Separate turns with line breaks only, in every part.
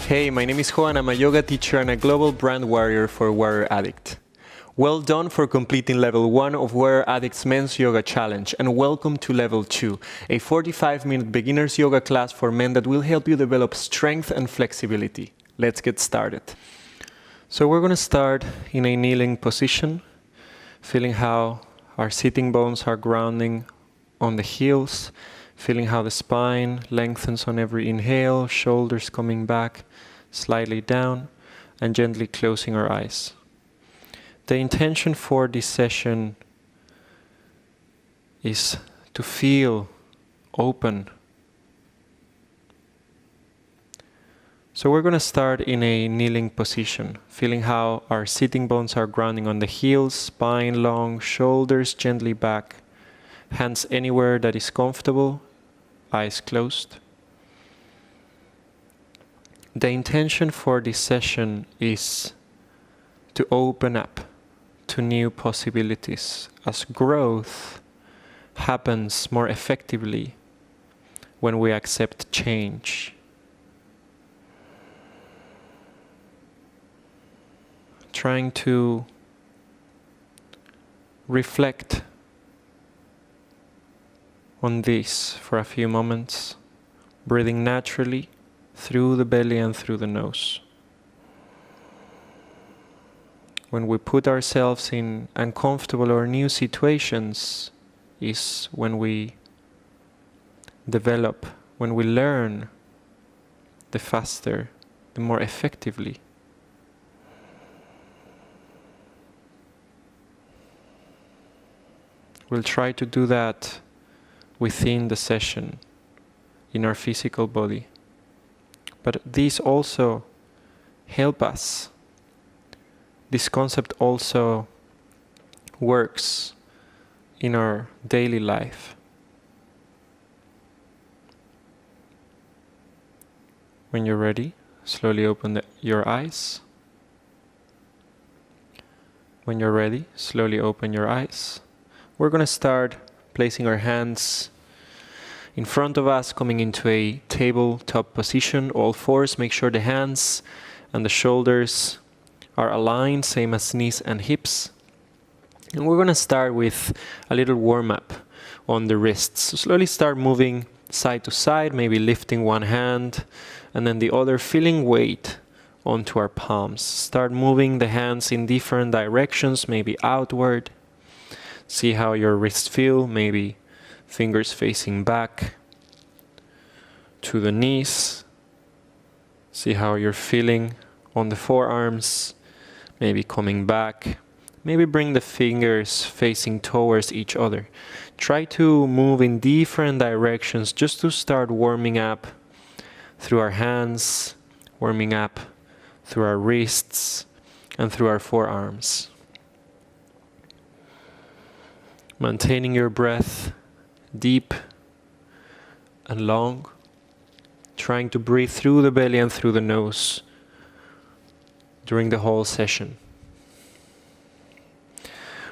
Hey, my name is Joa and I'm a yoga teacher and a global brand warrior for Warrior Addict. Well done for completing level 1 of Warrior Addict's Men's Yoga Challenge, and welcome to level 2, a 45-minute beginner's yoga class for men that will help you develop strength and flexibility. Let's get started. So we're going to start in a kneeling position, feeling how our sitting bones are grounding on the heels, feeling how the spine lengthens on every inhale, shoulders coming back slightly down, and gently closing our eyes. The intention for this session is to feel open. So we're going to start in a kneeling position, feeling how our sitting bones are grounding on the heels, spine long, shoulders gently back, hands anywhere that is comfortable, eyes closed. The intention for this session is to open up to new possibilities, as growth happens more effectively when we accept change. Trying to reflect on this for a few moments, breathing naturally through the belly and through the nose. When we put ourselves in uncomfortable or new situations is when we develop, when we learn the faster, the more effectively. We'll try to do that within the session, in our physical body. But these also help us. This concept also works in our daily life. When you're ready, slowly open your eyes. When you're ready, slowly open your eyes. We're going to start placing our hands in front of us, coming into a tabletop position, all fours. Make sure the hands and the shoulders are aligned, same as knees and hips. And we're going to start with a little warm-up on the wrists. So slowly start moving side to side, maybe lifting one hand and then the other, feeling weight onto our palms. Start moving the hands in different directions, maybe outward. See how your wrists feel, maybe fingers facing back to the knees. See how you're feeling on the forearms, maybe coming back. Maybe bring the fingers facing towards each other. Try to move in different directions just to start warming up through our hands, warming up through our wrists and through our forearms. Maintaining your breath deep and long, trying to breathe through the belly and through the nose during the whole session.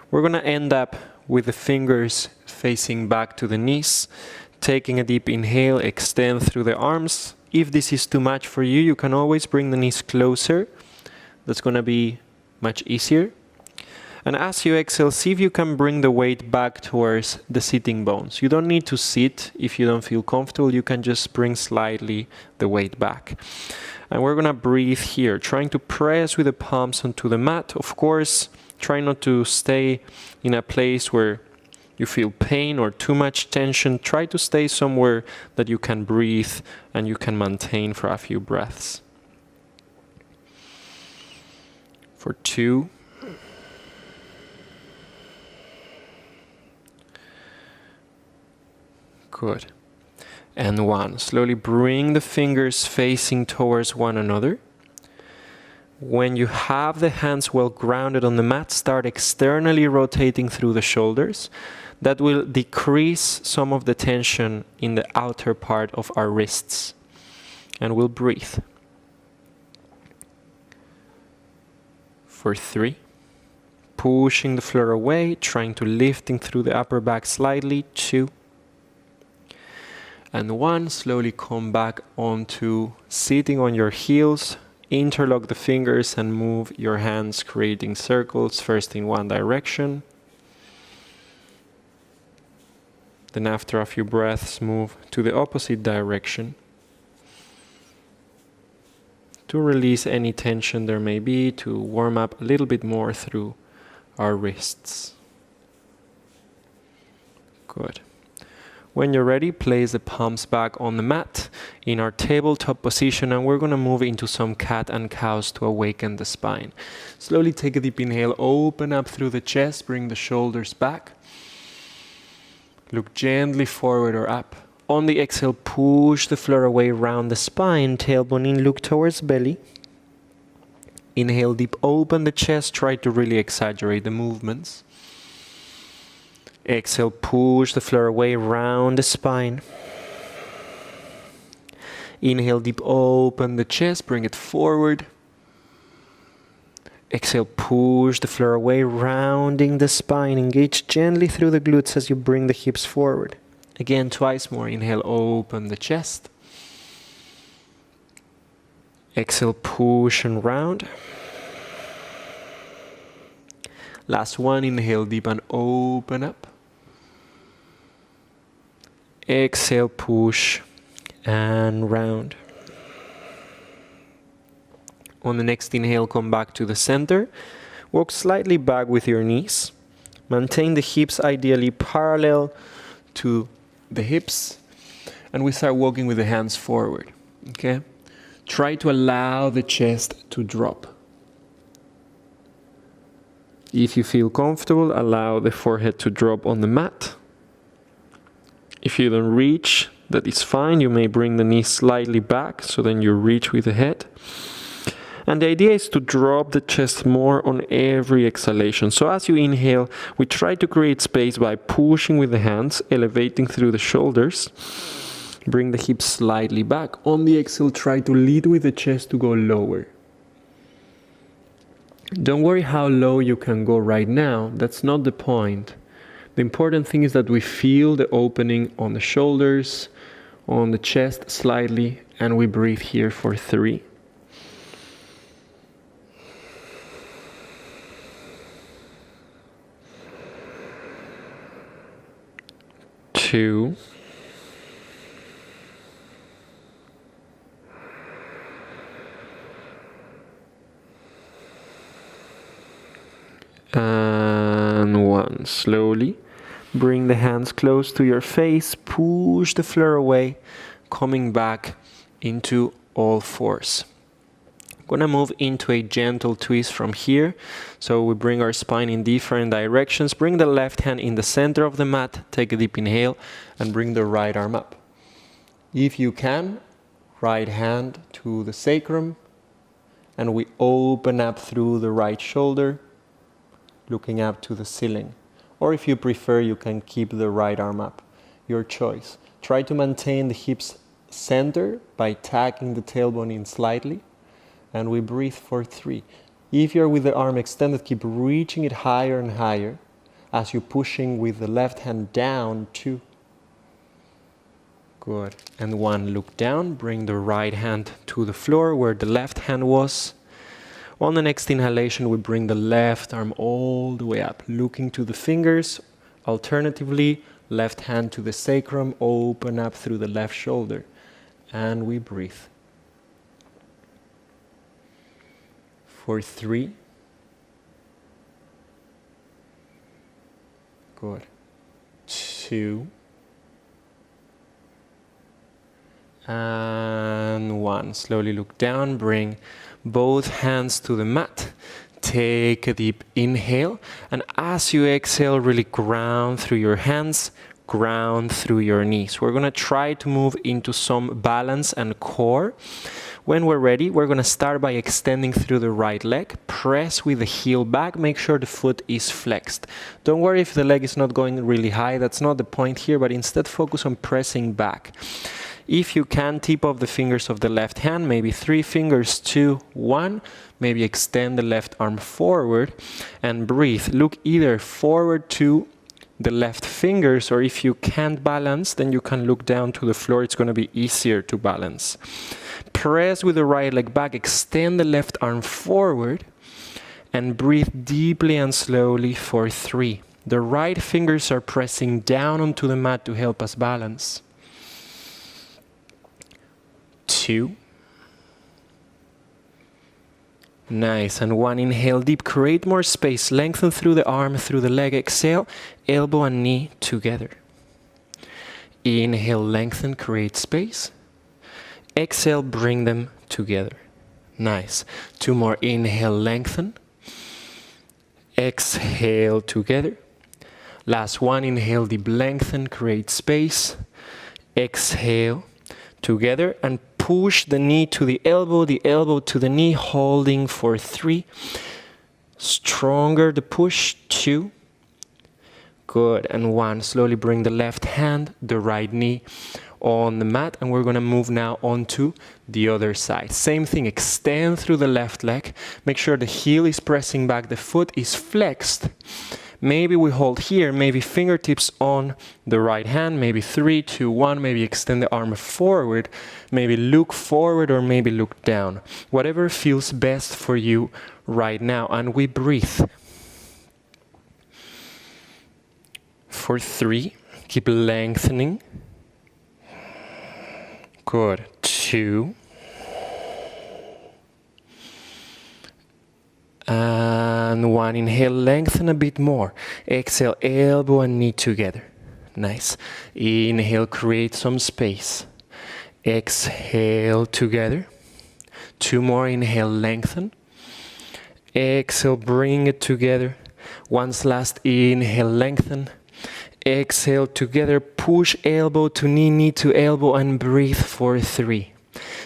We're going to end up with the fingers facing back to the knees, taking a deep inhale, extend through the arms. If this is too much for you, you can always bring the knees closer. That's going to be much easier. And as you exhale, see if you can bring the weight back towards the sitting bones. You don't need to sit if you don't feel comfortable. You can just bring slightly the weight back. And we're going to breathe here, trying to press with the palms onto the mat. Of course, try not to stay in a place where you feel pain or too much tension. Try to stay somewhere that you can breathe and you can maintain for a few breaths. For 2. Good. And 1. Slowly bring the fingers facing towards one another. When you have the hands well grounded on the mat, start externally rotating through the shoulders. That will decrease some of the tension in the outer part of our wrists. And we'll breathe. For 3. Pushing the floor away, trying to lifting through the upper back slightly. 2. and 1. Slowly come back onto sitting on your heels. Interlock the fingers and move your hands, creating circles, first in one direction. Then after a few breaths, move to the opposite direction to release any tension there may be, to warm up a little bit more through our wrists. Good. When you're ready, place the palms back on the mat in our tabletop position, and we're going to move into some cat and cows to awaken the spine. Slowly take a deep inhale, open up through the chest, bring the shoulders back. Look gently forward or up. On the exhale, push the floor away, round the spine, tailbone in, look towards belly. Inhale deep, open the chest, try to really exaggerate the movements. Exhale, push the floor away, round the spine. Inhale deep, open the chest, bring it forward. Exhale, push the floor away, rounding the spine. Engage gently through the glutes as you bring the hips forward. Again, twice more. Inhale, open the chest. Exhale, push and round. Last one, inhale deep and open up. Exhale, push and round. On the next inhale, come back to the center. Walk slightly back with your knees. Maintain the hips ideally parallel to the hips. And we start walking with the hands forward. Okay? Try to allow the chest to drop. If you feel comfortable, allow the forehead to drop on the mat. If you don't reach, that is fine. You may bring the knees slightly back, so then you reach with the head. And the idea is to drop the chest more on every exhalation. So as you inhale, we try to create space by pushing with the hands, elevating through the shoulders. Bring the hips slightly back. On the exhale, try to lead with the chest to go lower. Don't worry how low you can go right now. That's not the point. The important thing is that we feel the opening on the shoulders, on the chest slightly, and we breathe here for 3. 2. And 1. Slowly bring the hands close to your face, push the floor away, coming back into all fours. Gonna move into a gentle twist from here. So we bring our spine in different directions. Bring the left hand in the center of the mat, take a deep inhale, and bring the right arm up. If you can, right hand to the sacrum, and we open up through the right shoulder, looking up to the ceiling. Or if you prefer, you can keep the right arm up. Your choice. Try to maintain the hips center by tucking the tailbone in slightly. And we breathe for 3. If you're with the arm extended, keep reaching it higher and higher as you're pushing with the left hand down. 2. Good. And 1, look down. Bring the right hand to the floor where the left hand was. On the next inhalation, we bring the left arm all the way up, looking to the fingers. Alternatively, left hand to the sacrum, open up through the left shoulder. And we breathe. For 3. Good. 2. And 1. Slowly look down, bring both hands to the mat. Take a deep inhale, and as you exhale, really ground through your hands, ground through your knees. We're gonna try to move into some balance and core. When we're ready, we're gonna start by extending through the right leg. Press with the heel back, make sure the foot is flexed. Don't worry if the leg is not going really high, that's not the point here, but instead focus on pressing back. If you can, tip off the fingers of the left hand, maybe 3 fingers, 2, 1. Maybe extend the left arm forward and breathe. Look either forward to the left fingers, or if you can't balance, then you can look down to the floor. It's going to be easier to balance. Press with the right leg back, extend the left arm forward, and breathe deeply and slowly for 3. The right fingers are pressing down onto the mat to help us balance. 2. Nice. And 1. Inhale deep, create more space, lengthen through the arm, through the leg. Exhale, elbow and knee together. Inhale, lengthen, create space. Exhale, bring them together. Nice. 2 more. Inhale, lengthen. Exhale, together. Last 1. Inhale deep, lengthen, create space. Exhale, together, and push the knee to the elbow to the knee, holding for 3. Stronger the push. 2. Good. And 1. Slowly bring the left hand, the right knee on the mat, and we're going to move now onto the other side. Same thing, extend through the left leg. Make sure the heel is pressing back, the foot is flexed. Maybe we hold here, maybe fingertips on the right hand, maybe 3, 2, 1, maybe extend the arm forward, maybe look forward or maybe look down. Whatever feels best for you right now. And we breathe. For 3, keep lengthening. Good. 2. And 1. Inhale, lengthen a bit more. Exhale, elbow and knee together. Nice. Inhale, create some space. Exhale, together. 2 more. Inhale, lengthen. Exhale, bring it together. Once last. Inhale, lengthen. Exhale, together. Push elbow to knee, knee to elbow, and breathe for 3.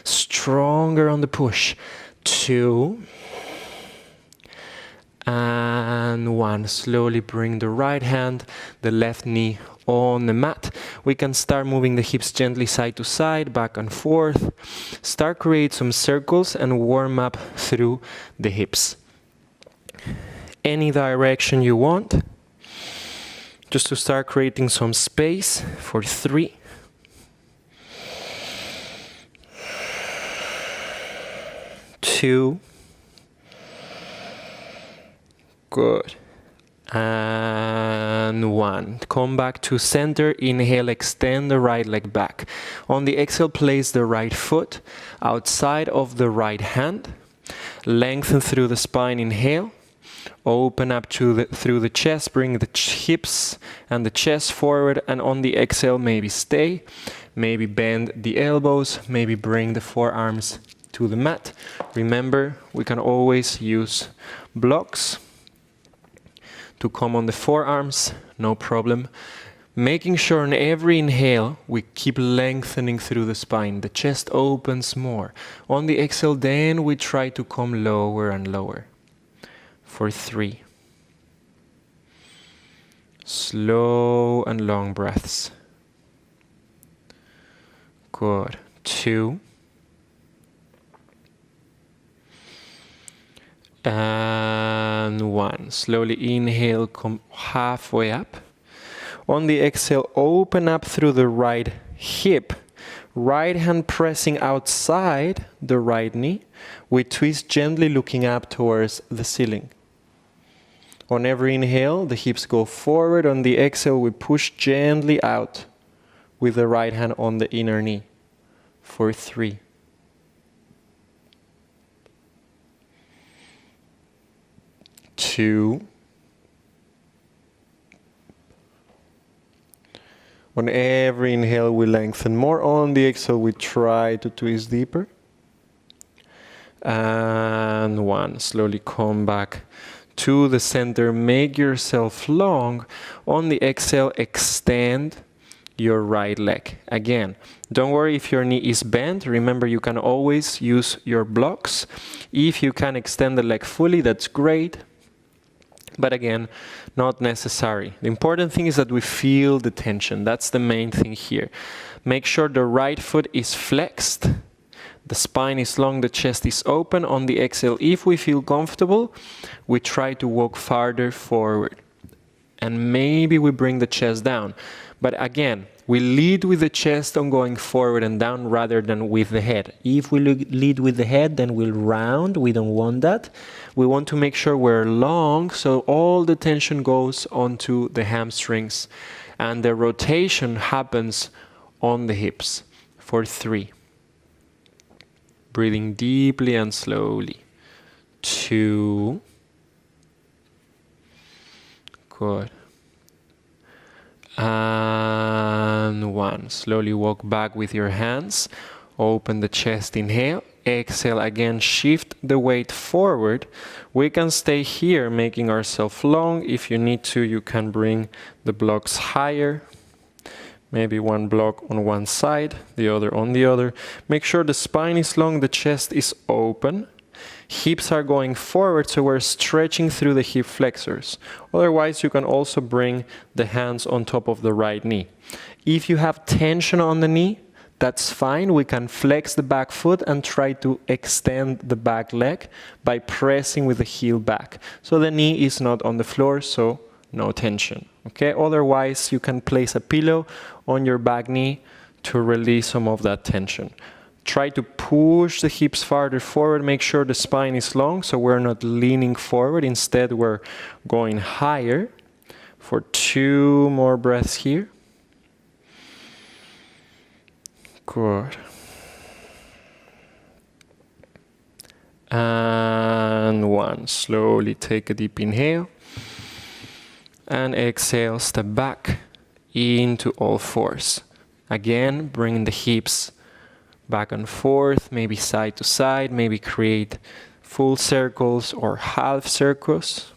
Stronger on the push. 2. And 1. Slowly bring the right hand, the left knee on the mat. We can start moving the hips gently side to side, back and forth. Start create some circles and warm up through the hips. Any direction you want. Just to start creating some space for 3. 2. Good. And 1. Come back to center. Inhale, extend the right leg back. On the exhale, place the right foot outside of the right hand. Lengthen through the spine. Inhale. Open up to through the chest. Bring the hips and the chest forward. And on the exhale, maybe stay. Maybe bend the elbows. Maybe bring the forearms to the mat. Remember, we can always use blocks to come on the forearms, no problem. Making sure on every inhale, we keep lengthening through the spine. The chest opens more. On the exhale, then we try to come lower and lower. For 3. Slow and long breaths. Good. 2. And 1. Slowly inhale, come halfway up. On the exhale, open up through the right hip. Right hand pressing outside the right knee. We twist gently looking up towards the ceiling. On every inhale, the hips go forward. On the exhale, we push gently out with the right hand on the inner knee. For 3. 2. On every inhale, we lengthen more. On the exhale, we try to twist deeper. And 1. Slowly come back to the center. Make yourself long. On the exhale, extend your right leg. Again, don't worry if your knee is bent. Remember, you can always use your blocks. If you can extend the leg fully, that's great. But again, not necessary. The important thing is that we feel the tension. That's the main thing here. Make sure the right foot is flexed. The spine is long, the chest is open. On the exhale, if we feel comfortable, we try to walk farther forward. And maybe we bring the chest down. But again, we lead with the chest on going forward and down rather than with the head. If we lead with the head, then we'll round. We don't want that. We want to make sure we're long, so all the tension goes onto the hamstrings. And the rotation happens on the hips for 3. Breathing deeply and slowly. 2. Good. And 1. Slowly walk back with your hands. Open the chest, inhale. Exhale again, shift the weight forward. We can stay here making ourselves long. If you need to, you can bring the blocks higher. Maybe one block on one side, the other on the other. Make sure the spine is long, the chest is open. Hips are going forward, so we're stretching through the hip flexors. Otherwise, you can also bring the hands on top of the right knee. If you have tension on the knee, that's fine. We can flex the back foot and try to extend the back leg by pressing with the heel back. So the knee is not on the floor, so no tension. Okay? Otherwise, you can place a pillow on your back knee to release some of that tension. Try to push the hips farther forward. Make sure the spine is long, so we're not leaning forward. Instead, we're going higher. For 2 more breaths here. Good. And 1. Slowly take a deep inhale. And exhale, step back into all fours. Again, bring the hips back and forth, maybe side to side, maybe create full circles or half circles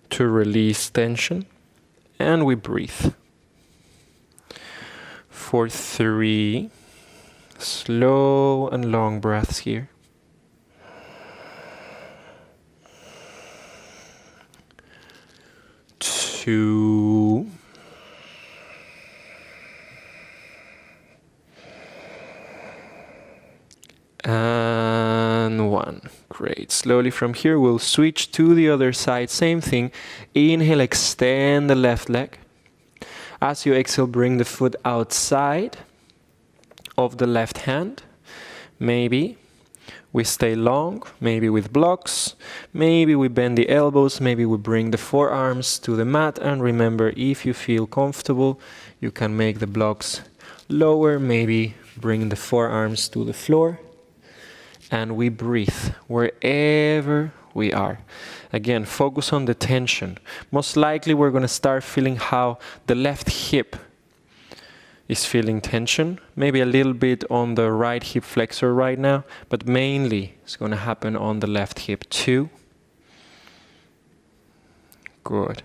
to release tension. And we breathe. For 3, slow and long breaths here. 2, and 1. Great. Slowly from here, we'll switch to the other side. Same thing. Inhale, extend the left leg. As you exhale, bring the foot outside of the left hand. Maybe we stay long, maybe with blocks. Maybe we bend the elbows. Maybe we bring the forearms to the mat. And remember, if you feel comfortable, you can make the blocks lower. Maybe bring the forearms to the floor. And we breathe wherever we are. Again, focus on the tension. Most likely we're going to start feeling how the left hip is feeling tension. Maybe a little bit on the right hip flexor right now, but mainly it's going to happen on the left hip too. Good.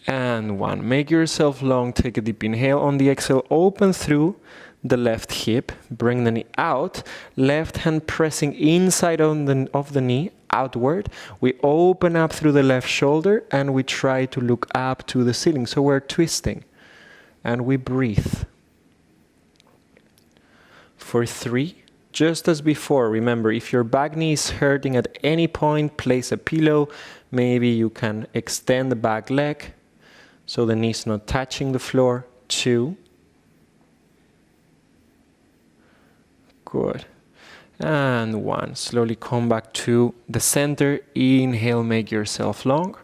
And 1. Make yourself long. Take a deep inhale. On the exhale, open through the left hip. Bring the knee out. Left hand pressing inside of the knee, outward. We open up through the left shoulder and we try to look up to the ceiling. So we're twisting. And we breathe. For 3, just as before, remember, if your back knee is hurting at any point, place a pillow. Maybe you can extend the back leg so the knee is not touching the floor. 2. Good. And 1. Slowly come back to the center. Inhale, make yourself long.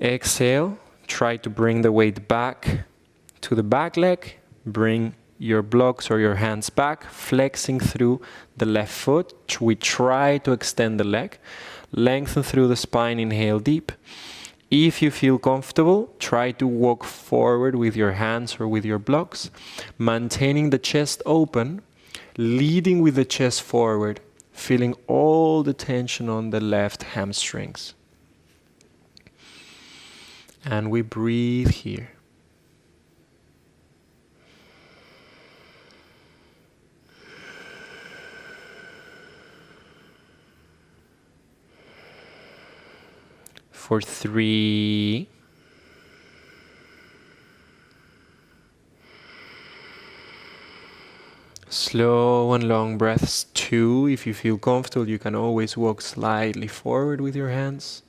Exhale, try to bring the weight back to the back leg. Bring your blocks or your hands back, flexing through the left foot. We try to extend the leg. Lengthen through the spine, inhale deep. If you feel comfortable, try to walk forward with your hands or with your blocks, maintaining the chest open, leading with the chest forward, feeling all the tension on the left hamstrings. And we breathe here. For 3, slow and long breaths. 2, if you feel comfortable, you can always walk slightly forward with your hands.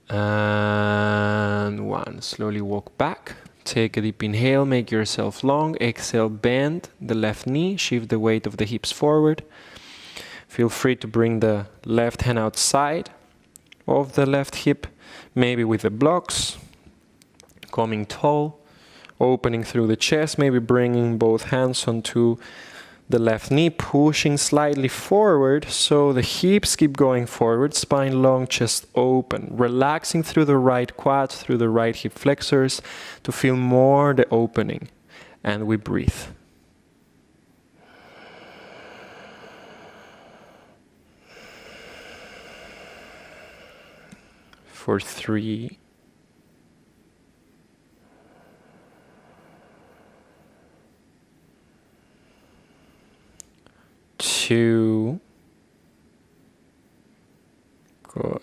And one. Slowly walk back. Take a deep inhale, make yourself long. Exhale, bend the left knee, shift the weight of the hips forward. Feel free to bring the left hand outside of the left hip, maybe with the blocks, coming tall, opening through the chest, maybe bringing both hands onto the left knee, pushing slightly forward so the hips keep going forward, spine long, chest open, relaxing through the right quads, through the right hip flexors to feel more the opening. And we breathe. For 3, 2, good,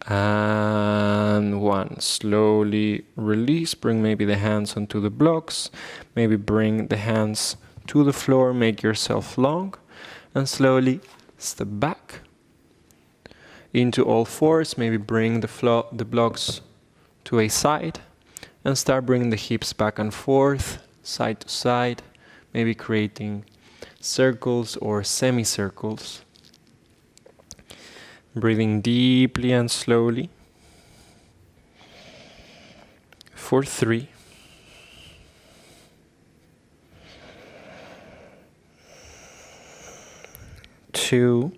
and 1. Slowly release, bring maybe the hands onto the blocks, maybe bring the hands to the floor, make yourself long, and slowly step back into all fours, maybe bring the blocks to a side, and start bringing the hips back and forth, side to side, maybe creating circles or semicircles. Breathing deeply and slowly. For 3, 2,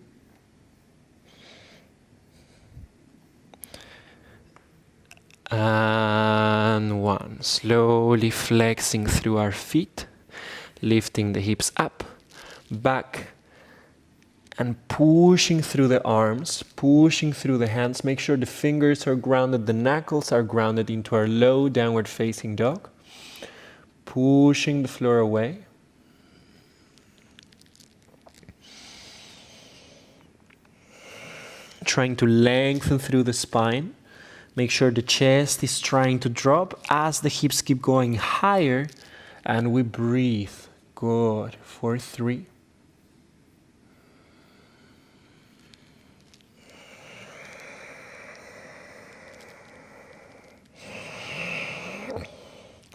and 1. Slowly flexing through our feet, lifting the hips up, back, and pushing through the arms, pushing through the hands. Make sure the fingers are grounded, the knuckles are grounded into our low downward facing dog. Pushing the floor away. Trying to lengthen through the spine. Make sure the chest is trying to drop as the hips keep going higher, and we breathe. Good. For 3, 2.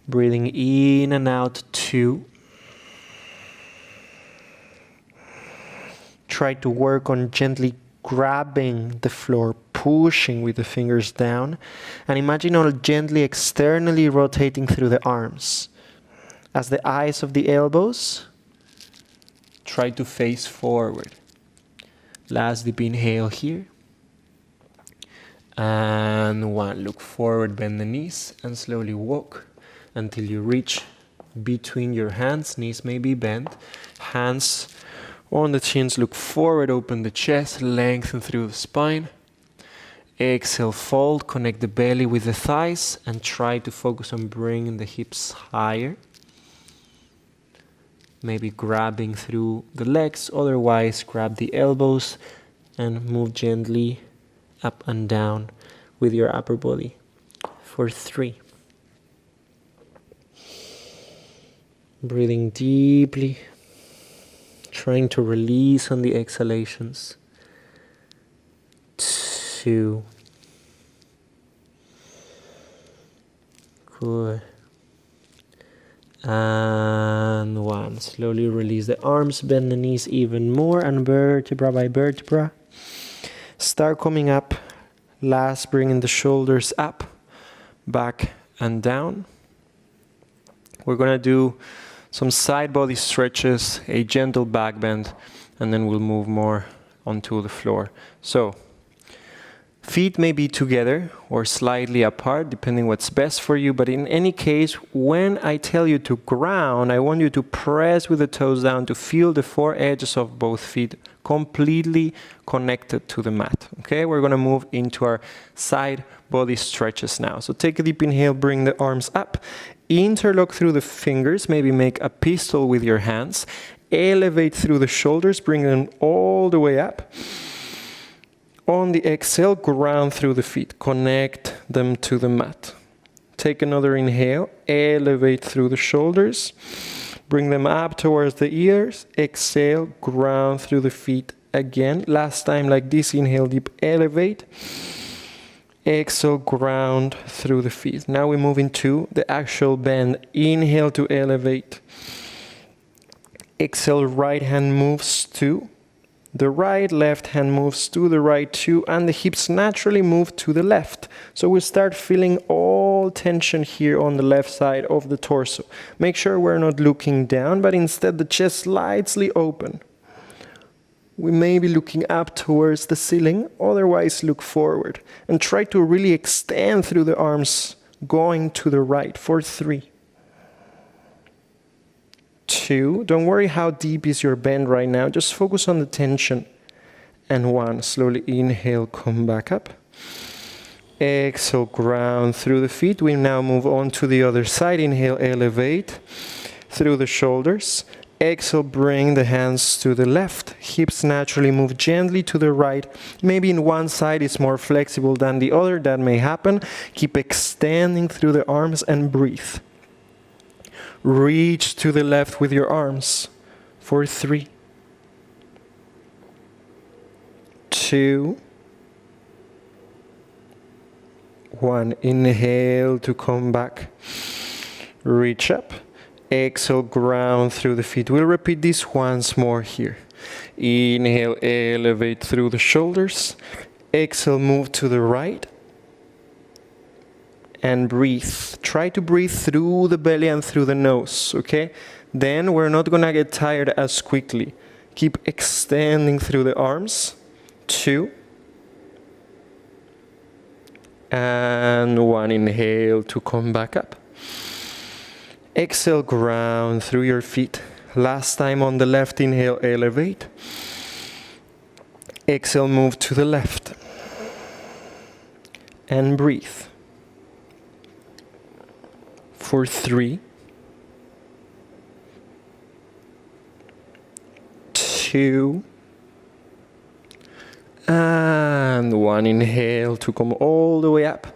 Breathing in and out, 2. Try to work on gently grabbing the floor, pushing with the fingers down, and imagine all gently externally rotating through the arms. As the eyes of the elbows try to face forward. Last deep inhale here. And 1. Look forward, bend the knees, and slowly walk until you reach between your hands. Knees may be bent. Hands on the chins, look forward, open the chest, lengthen through the spine. Exhale, fold, connect the belly with the thighs, and try to focus on bringing the hips higher. Maybe grabbing through the legs, otherwise grab the elbows and move gently up and down with your upper body. For 3. Breathing deeply, trying to release on the exhalations. 2. Good. And 1. Slowly release the arms, bend the knees even more, and vertebra by vertebra. Start coming up. Last, bringing the shoulders up, back and down. We're going to do some side body stretches, a gentle back bend, and then we'll move more onto the floor. So, feet may be together or slightly apart, depending what's best for you. But in any case, when I tell you to ground, I want you to press with the toes down to feel the 4 edges of both feet completely connected to the mat. Okay, we're going to move into our side body stretches now. So take a deep inhale, bring the arms up, interlock through the fingers, maybe make a pistol with your hands, elevate through the shoulders, bring them all the way up. On the exhale, ground through the feet, connect them to the mat. Take another inhale, elevate through the shoulders, bring them up towards the ears, exhale, ground through the feet again. Last time like this, inhale deep, elevate. Exhale, ground through the feet. Now we move into the actual bend. Inhale to elevate. Exhale, right hand moves to the right, left hand moves to the right too, and the hips naturally move to the left. So we start feeling all tension here on the left side of the torso. Make sure we're not looking down, but instead the chest slightly open. We may be looking up towards the ceiling, otherwise look forward. And try to really extend through the arms, going to the right for 3. 2, don't worry how deep is your bend right now, just focus on the tension. And 1, slowly inhale, come back up. Exhale, ground through the feet. We now move on to the other side. Inhale, elevate through the shoulders. Exhale, bring the hands to the left. Hips naturally move gently to the right. Maybe in one side is more flexible than the other, that may happen. Keep extending through the arms and breathe. Reach to the left with your arms for 3, 2, 1. Inhale to come back. Reach up. Exhale, ground through the feet. We'll repeat this once more here. Inhale, elevate through the shoulders. Exhale, move to the right. And breathe. Try to breathe through the belly and through the nose, okay? Then we're not gonna get tired as quickly. Keep extending through the arms. 2. And 1. Inhale to come back up. Exhale, ground through your feet. Last time on the left, inhale, elevate. Exhale, move to the left. And breathe. For 3, 2, and 1. Inhale to come all the way up.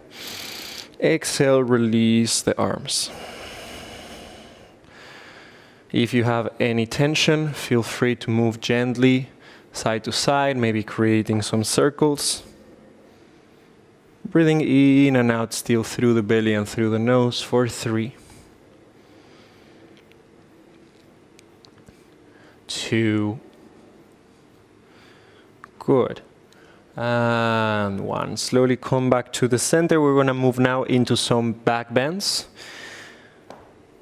Exhale, release the arms. If you have any tension, feel free to move gently side to side, maybe creating some circles. Breathing in and out still through the belly and through the nose for 3, 2, good, and 1. Slowly come back to the center. We're going to move now into some back bends.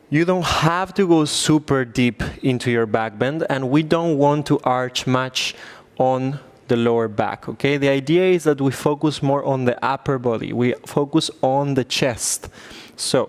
You don't have to go super deep into your back bend, and we don't want to arch much on the lower back, okay? The idea is that we focus more on the upper body. We focus on the chest. So,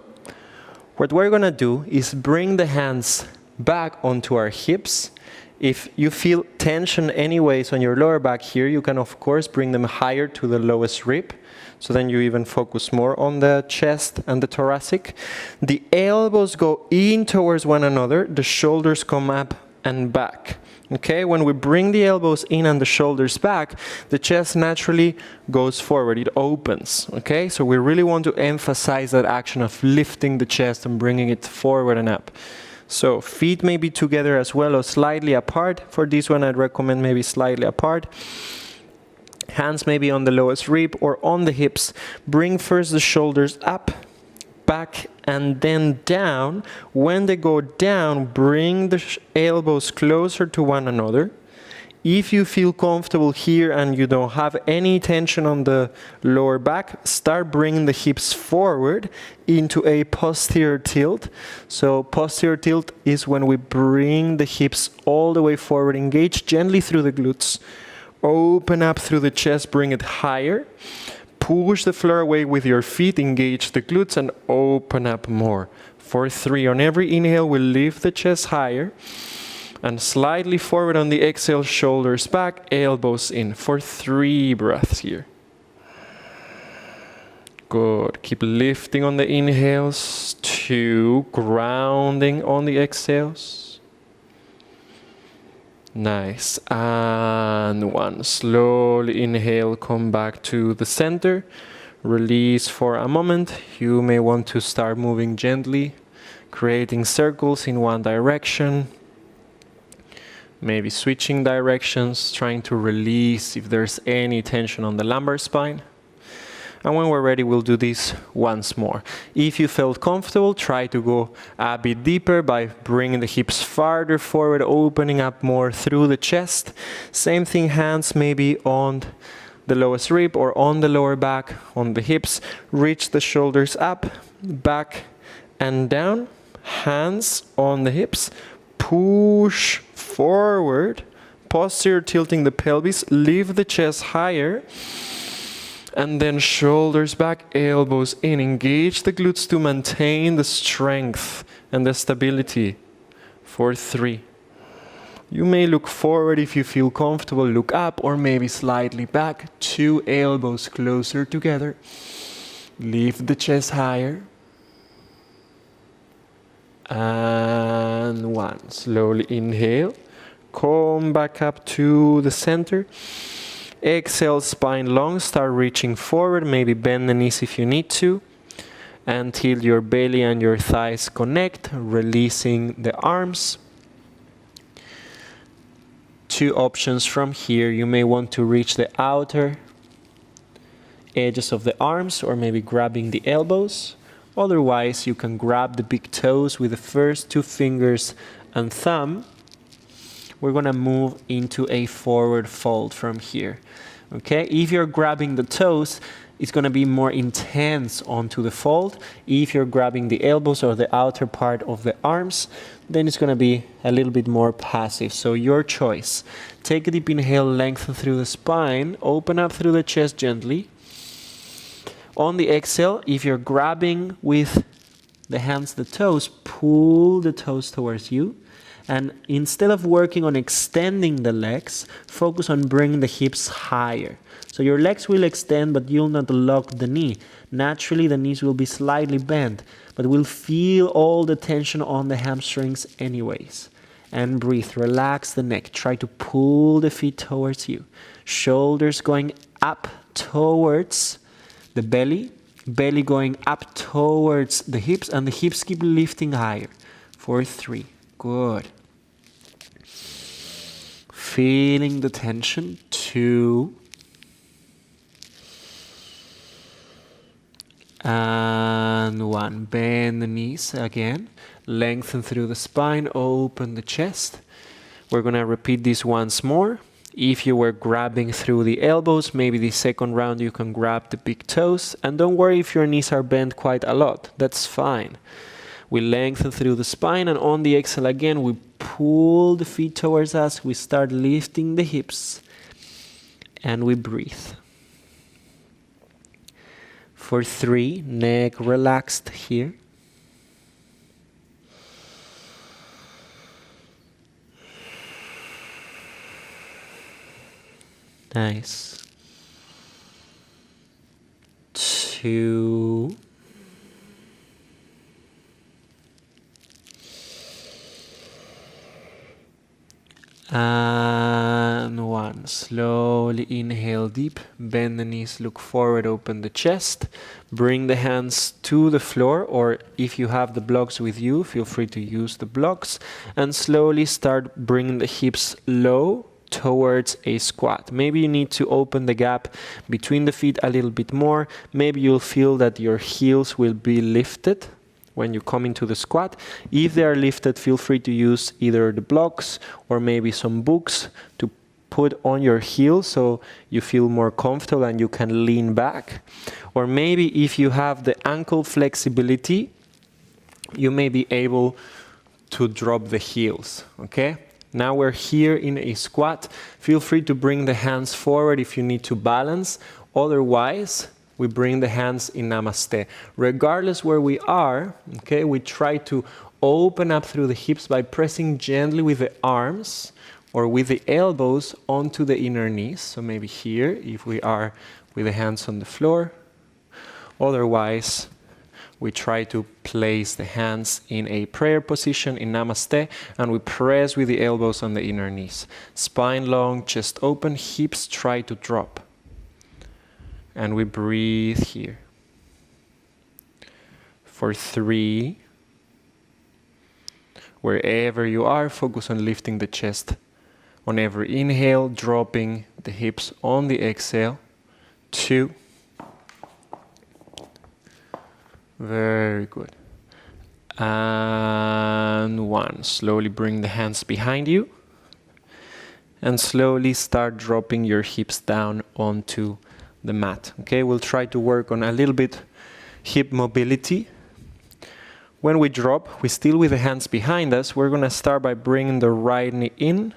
what we're gonna do is bring the hands back onto our hips. If you feel tension anyways on your lower back here, you can of course bring them higher to the lowest rib. So then you even focus more on the chest and the thoracic. The elbows go in towards one another. The shoulders come up and back. Okay, when we bring the elbows in and the shoulders back, the chest naturally goes forward, it opens, okay? So we really want to emphasize that action of lifting the chest and bringing it forward and up. So feet may be together as well or slightly apart. For this one, I'd recommend maybe slightly apart. Hands maybe on the lowest rib or on the hips. Bring first the shoulders up, back, and then down. When they go down, bring the elbows closer to one another. If you feel comfortable here and you don't have any tension on the lower back, start bringing the hips forward into a posterior tilt. So posterior tilt is when we bring the hips all the way forward, engage gently through the glutes. Open up through the chest, bring it higher. Push the floor away with your feet, engage the glutes, and open up more. For 3, on every inhale, we'll lift the chest higher. And slightly forward on the exhale, shoulders back, elbows in. For 3 breaths here. Good. Keep lifting on the inhales. 2, grounding on the exhales. Nice. And 1. Slowly inhale, come back to the center. Release for a moment. You may want to start moving gently, creating circles in one direction. Maybe switching directions, trying to release if there's any tension on the lumbar spine. And when we're ready, we'll do this once more. If you felt comfortable, try to go a bit deeper by bringing the hips farther forward, opening up more through the chest. Same thing, hands maybe on the lowest rib or on the lower back, on the hips. Reach the shoulders up, back and down. Hands on the hips. Push forward. Posture tilting the pelvis. Lift the chest higher. And then shoulders back, elbows in. Engage the glutes to maintain the strength and the stability. For 3. You may look forward if you feel comfortable. Look up or maybe slightly back. 2 elbows closer together. Lift the chest higher. And 1. Slowly inhale. Come back up to the center. Exhale, spine long, start reaching forward, maybe bend the knees if you need to, until your belly and your thighs connect, releasing the arms. 2 options from here. You may want to reach the outer edges of the arms or maybe grabbing the elbows. Otherwise, you can grab the big toes with the first 2 fingers and thumb. We're going to move into a forward fold from here. Okay, if you're grabbing the toes, it's going to be more intense onto the fold. If you're grabbing the elbows or the outer part of the arms, then it's going to be a little bit more passive. So your choice. Take a deep inhale, lengthen through the spine, open up through the chest gently. On the exhale, if you're grabbing with the hands the toes, pull the toes towards you. And instead of working on extending the legs, focus on bringing the hips higher. So your legs will extend, but you'll not lock the knee. Naturally, the knees will be slightly bent, but we'll feel all the tension on the hamstrings anyways. And breathe, relax the neck. Try to pull the feet towards you. Shoulders going up towards the belly. Belly going up towards the hips, and the hips keep lifting higher. For 3. Good. Feeling the tension. 2. And 1. Bend the knees again. Lengthen through the spine. Open the chest. We're going to repeat this once more. If you were grabbing through the elbows, maybe the second round you can grab the big toes. And don't worry if your knees are bent quite a lot. That's fine. We lengthen through the spine, and on the exhale again, we pull the feet towards us. We start lifting the hips, and we breathe. For 3, neck relaxed here. Nice. 2. And 1. Slowly inhale deep, bend the knees, look forward, open the chest. Bring the hands to the floor, or if you have the blocks with you, feel free to use the blocks. And slowly start bringing the hips low towards a squat. Maybe you need to open the gap between the feet a little bit more. Maybe you'll feel that your heels will be lifted when you come into the squat. If they are lifted, feel free to use either the blocks or maybe some books to put on your heels so you feel more comfortable and you can lean back. Or maybe if you have the ankle flexibility, you may be able to drop the heels, okay? Now we're here in a squat. Feel free to bring the hands forward if you need to balance. Otherwise, we bring the hands in Namaste. Regardless where we are, okay, we try to open up through the hips by pressing gently with the arms or with the elbows onto the inner knees. So maybe here, if we are with the hands on the floor. Otherwise, we try to place the hands in a prayer position in Namaste, and we press with the elbows on the inner knees. Spine long, chest open, hips try to drop. And we breathe here. For 3, wherever you are, focus on lifting the chest. On every inhale, dropping the hips on the exhale. 2. Very good. And 1. Slowly bring the hands behind you. And slowly start dropping your hips down onto the mat. Okay, we'll try to work on a little bit hip mobility. When we drop, we still with the hands behind us. We're going to start by bringing the right knee in,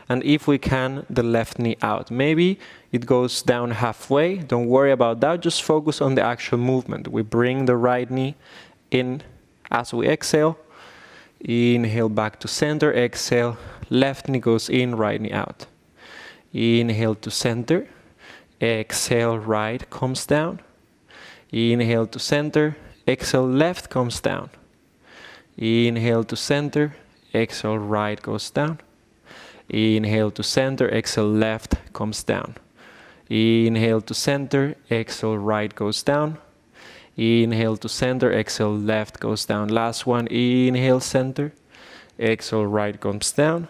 and if we can, the left knee out. Maybe it goes down halfway. Don't worry about that. Just focus on the actual movement. We bring the right knee in as we exhale. Inhale back to center. Exhale. Left knee goes in, right knee out. Inhale to center. Exhale, right comes down. Inhale to center. Exhale, left comes down. Inhale to center. Exhale, right goes down. Inhale to center. Exhale, left comes down. Inhale to center. Exhale, right goes down. Inhale to center. Exhale, left goes down. Last one. Inhale, center. Exhale, right comes down.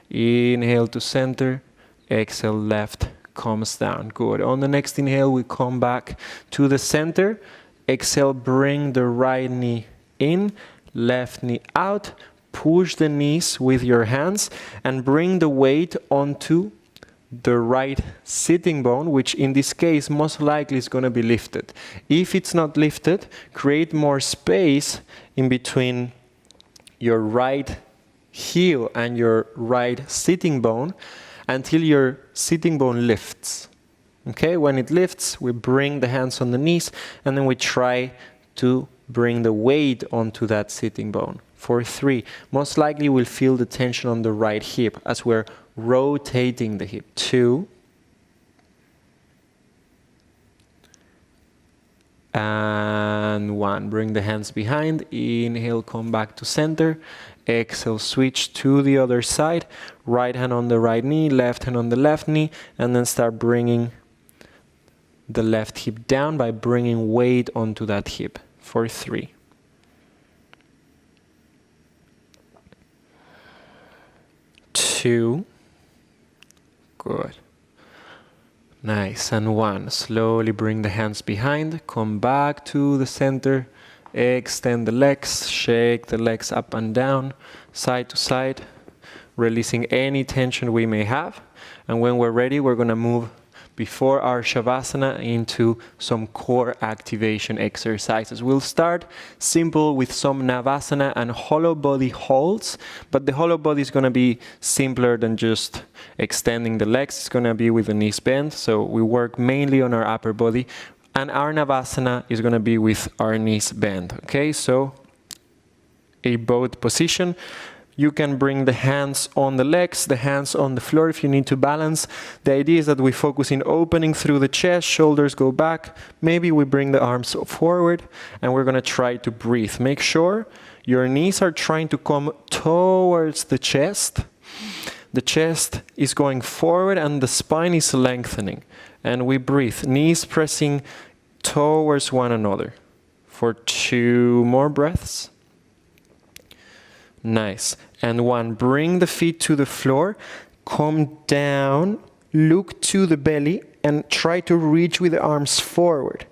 Inhale to center. Exhale, left comes down. Good. On the next inhale, we come back to the center. Exhale, bring the right knee in, left knee out. Push the knees with your hands and bring the weight onto the right sitting bone, which in this case most likely is going to be lifted. If it's not lifted, create more space in between your right heel and your right sitting bone until your sitting bone lifts. Okay, when it lifts, we bring the hands on the knees and then we try to bring the weight onto that sitting bone. For 3, most likely we'll feel the tension on the right hip as we're rotating the hip. 2. And 1. Bring the hands behind. Inhale, come back to center. Exhale, switch to the other side. Right hand on the right knee, left hand on the left knee, and then start bringing the left hip down by bringing weight onto that hip. For 3. 2. Good. Nice. And 1. Slowly bring the hands behind. Come back to the center. Extend the legs. Shake the legs up and down, side to side, releasing any tension we may have. And when we're ready, we're going to move before our Shavasana into some core activation exercises. We'll start simple with some Navasana and hollow body holds, but the hollow body is going to be simpler than just extending the legs. It's going to be with the knees bent, so we work mainly on our upper body, and our Navasana is going to be with our knees bent. Okay, so a boat position. You can bring the hands on the legs, the hands on the floor if you need to balance. The idea is that we focus in opening through the chest, shoulders go back. Maybe we bring the arms forward and we're going to try to breathe. Make sure your knees are trying to come towards the chest. The chest is going forward and the spine is lengthening. And we breathe, knees pressing towards one another. For 2 more breaths. Nice. And 1, bring the feet to the floor, come down, look to the belly, and try to reach with the arms forward.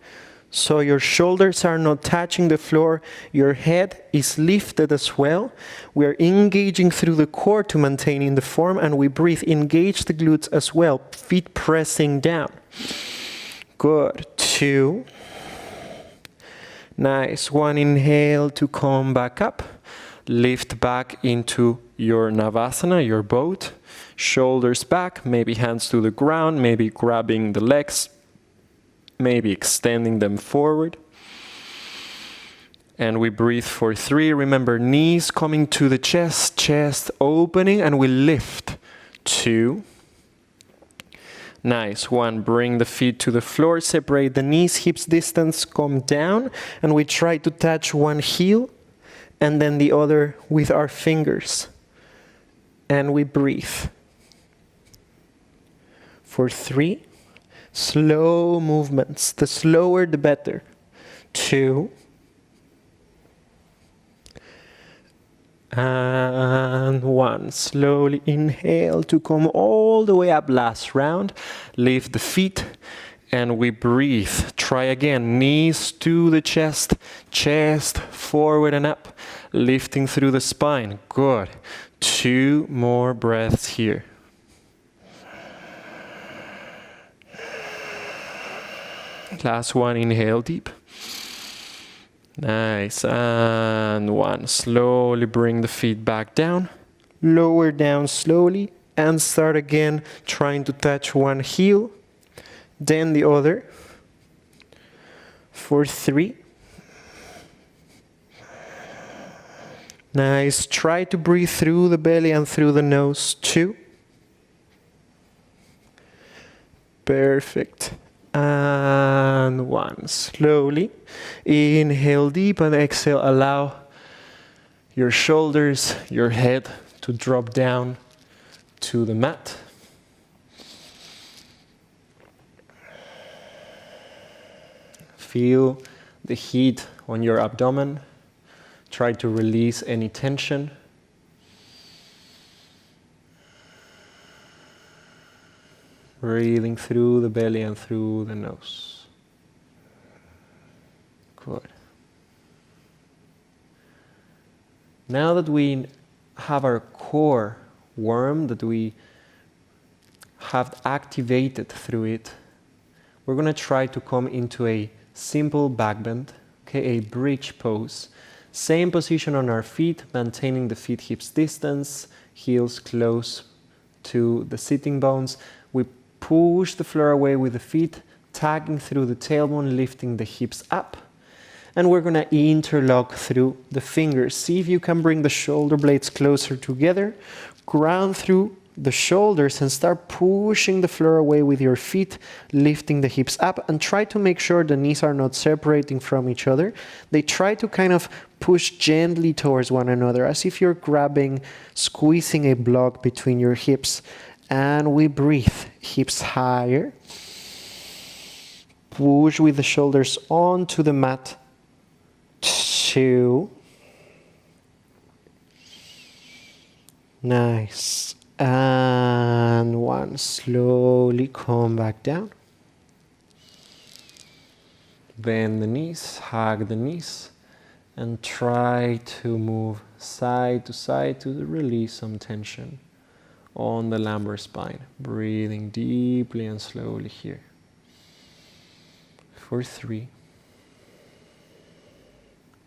So your shoulders are not touching the floor, your head is lifted as well. We are engaging through the core to maintaining the form, and we breathe, engage the glutes as well, feet pressing down. Good. 2. Nice. 1, inhale to come back up. Lift back into your Navasana, your boat. Shoulders back, maybe hands to the ground, maybe grabbing the legs, maybe extending them forward. And we breathe for 3. Remember, knees coming to the chest, chest opening, and we lift. 2. Nice. 1, bring the feet to the floor, separate the knees, hips distance, come down, and we try to touch one heel and then the other with our fingers. And we breathe. For 3, slow movements. The slower, the better. 2. And 1. Slowly inhale to come all the way up. Last round. Lift the feet. And we breathe. Try again. Knees to the chest. Chest forward and up. Lifting through the spine. Good. 2 more breaths here. Last one. Inhale deep. Nice. And 1. Slowly bring the feet back down. Lower down slowly. And start again trying to touch one heel. Then the other. For 3. Nice. Try to breathe through the belly and through the nose. 2. Perfect. And 1. Slowly. Inhale deep and exhale. Allow your shoulders, your head to drop down to the mat. Feel the heat on your abdomen. Try to release any tension. Breathing through the belly and through the nose. Good. Now that we have our core warm, that we have activated through it, we're going to try to come into a simple back bend, okay, a bridge pose. Same position on our feet, maintaining the feet hips distance, heels close to the sitting bones. We push the floor away with the feet, tagging through the tailbone, lifting the hips up. And we're going to interlock through the fingers. See if you can bring the shoulder blades closer together. Ground through the shoulders and start pushing the floor away with your feet, lifting the hips up, and try to make sure the knees are not separating from each other. They try to kind of push gently towards one another, as if you're squeezing a block between your hips. And we breathe, hips higher. Push with the shoulders onto the mat. 2. Nice. And 1. Slowly come back down. Bend the knees, hug the knees, and try to move side to side to release some tension on the lumbar spine. Breathing deeply and slowly here. For 3.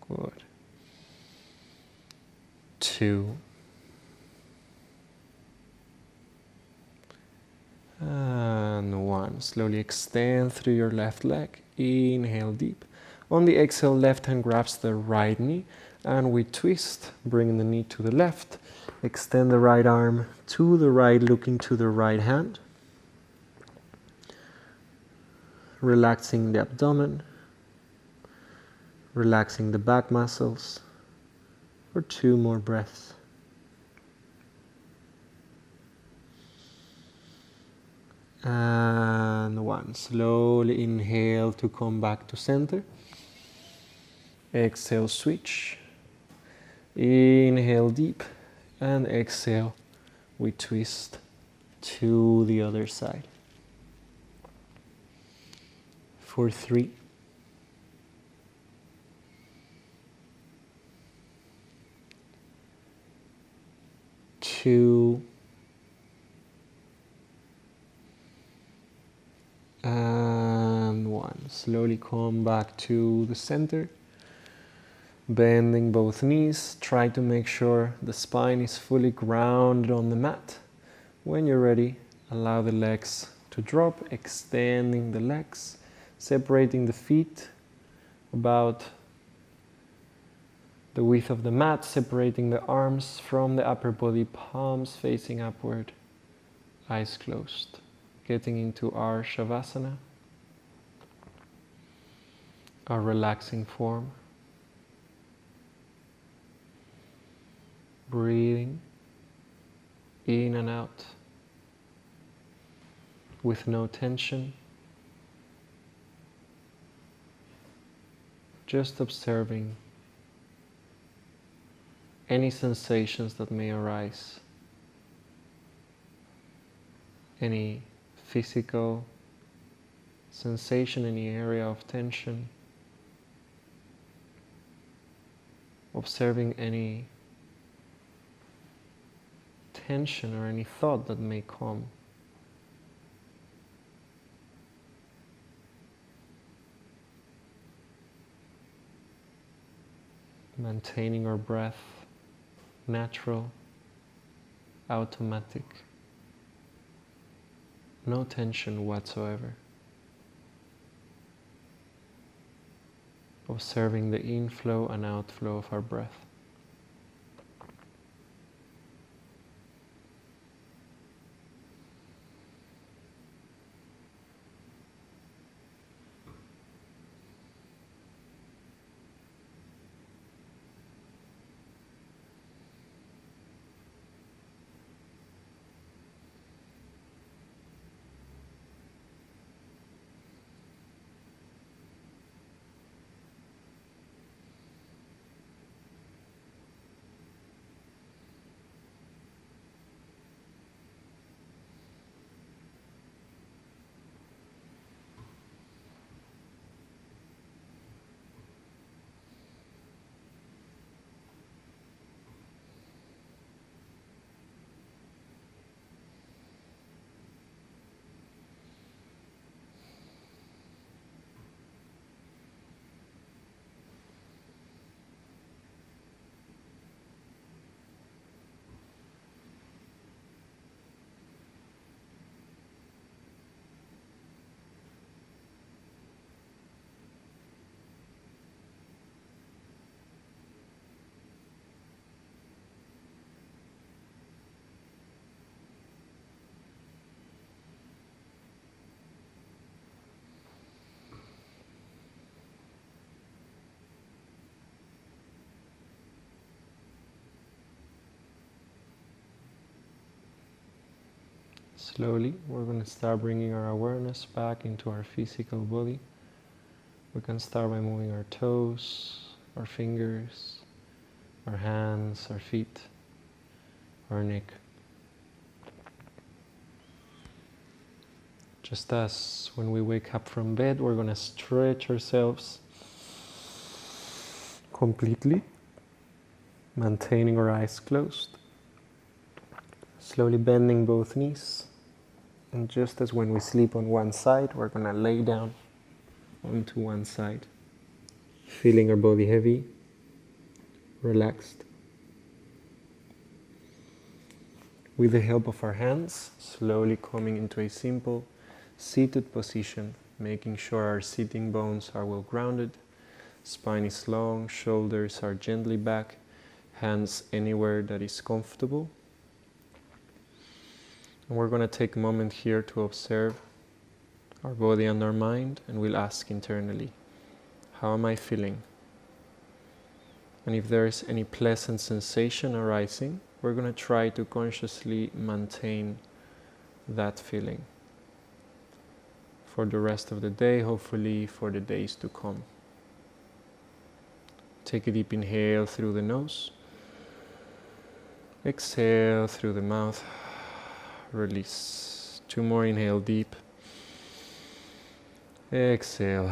Good. 2. And 1. Slowly extend through your left leg. Inhale deep. On the exhale, left hand grabs the right knee and we twist, bringing the knee to the left. Extend the right arm to the right, looking to the right hand. Relaxing the abdomen. Relaxing the back muscles for 2 more breaths. And 1. Slowly inhale to come back to center. Exhale, switch. Inhale deep and exhale. We twist to the other side. For 3. 2. And 1. Slowly come back to the center. Bending both knees. Try to make sure the spine is fully grounded on the mat. When you're ready, allow the legs to drop, extending the legs, separating the feet about the width of the mat, separating the arms from the upper body, palms facing upward, eyes closed. Getting into our Shavasana, our relaxing form. Breathing in and out with no tension. Just observing any sensations that may arise, any physical sensation, any area of tension. Observing any tension or any thought that may come. Maintaining our breath natural, automatic, no tension whatsoever. Observing the inflow and outflow of our breath. Slowly, we're going to start bringing our awareness back into our physical body. We can start by moving our toes, our fingers, our hands, our feet, our neck. Just as when we wake up from bed, we're going to stretch ourselves completely, maintaining our eyes closed. Slowly bending both knees. And just as when we sleep on one side, we're going to lay down onto one side, feeling our body heavy, relaxed. With the help of our hands, slowly coming into a simple seated position, making sure our sitting bones are well grounded, spine is long, shoulders are gently back, hands anywhere that is comfortable. And we're going to take a moment here to observe our body and our mind, and we'll ask internally, how am I feeling? And if there is any pleasant sensation arising, we're going to try to consciously maintain that feeling for the rest of the day, hopefully for the days to come. Take a deep inhale through the nose. Exhale through the mouth. Release. 2 more, inhale deep. Exhale.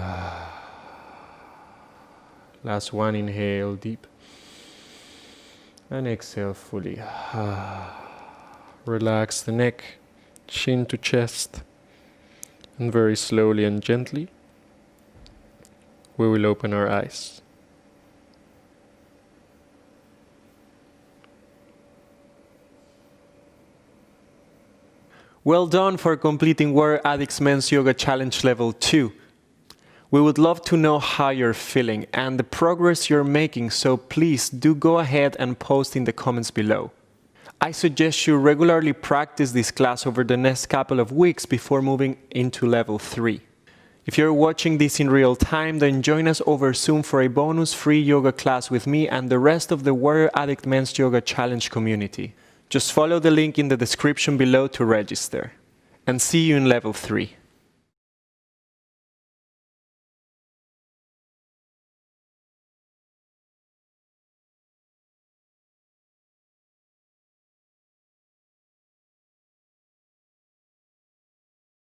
Last one, inhale deep. And exhale fully. Relax the neck, chin to chest. And very slowly and gently, we will open our eyes. Well done for completing Warrior Addict's Men's Yoga Challenge Level 2. We would love to know how you're feeling and the progress you're making, so please do go ahead and post in the comments below. I suggest you regularly practice this class over the next couple of weeks before moving into Level 3. If you're watching this in real time, then join us over Zoom for a bonus free yoga class with me and the rest of the Warrior Addict Men's Yoga Challenge community. Just follow the link in the description below to register. And see you in Level 3.